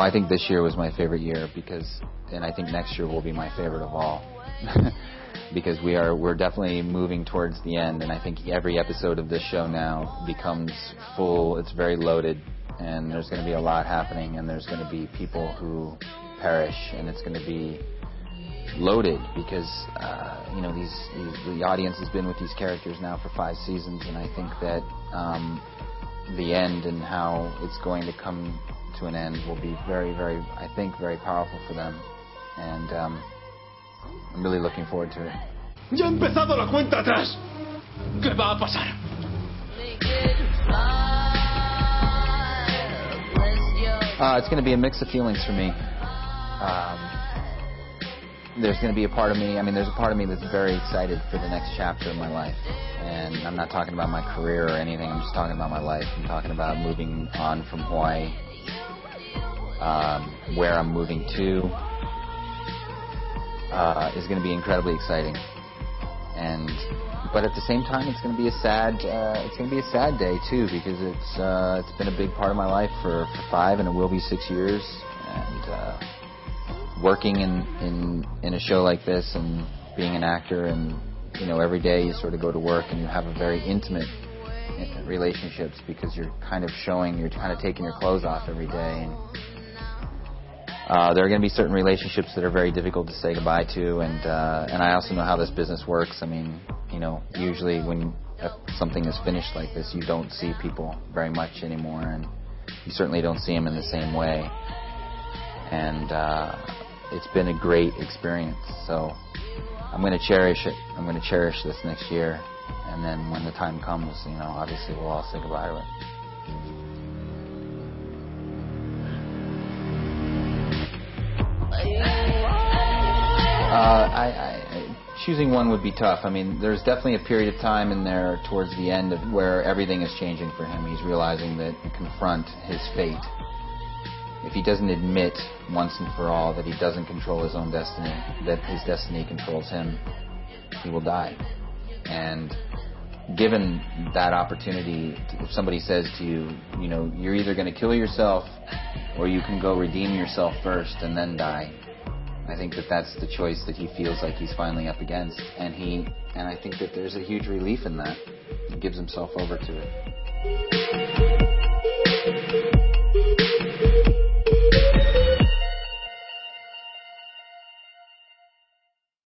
Well, I think this year was my favorite year and I think next year will be my favorite of all. Because we're definitely moving towards the end, and I think every episode of this show now becomes full. It's very loaded, and there's going to be a lot happening, and there's going to be people who perish, and it's going to be loaded because the audience has been with these characters now for 5 seasons, and I think that the end and how it's going to come to an end will be very, very, I think, very powerful for them, and I'm really looking forward to it. ¡Ya ha empezado la cuenta atrás! ¿Qué va a pasar? It's going to be a mix of feelings for me. There's going to be a part of me, there's a part of me that's very excited for the next chapter of my life. And I'm not talking about my career or anything, I'm just talking about my life. I'm talking about moving on from Hawaii, where I'm moving to. Is going to be incredibly exciting, but at the same time, it's going to be a sad day too, because it's been a big part of my life for 5 and it will be 6 years, and working in a show like this and being an actor, and every day you sort of go to work and you have a very intimate relationships because you're kind of taking your clothes off every day. And there are going to be certain relationships that are very difficult to say goodbye to, and I also know how this business works. Usually when something is finished like this, you don't see people very much anymore, and you certainly don't see them in the same way. And it's been a great experience, so I'm going to cherish it. I'm going to cherish this next year, and then when the time comes, obviously we'll all say goodbye to it. Choosing one would be tough. There's definitely a period of time in there towards the end where everything is changing for him. He's realizing that to confront his fate. If he doesn't admit once and for all that he doesn't control his own destiny, that his destiny controls him, he will die. And given that opportunity, if somebody says to you, you're either going to kill yourself or you can go redeem yourself first and then die, I think that's the choice that he feels like he's finally up against, and I think that there's a huge relief in that. He gives himself over to it.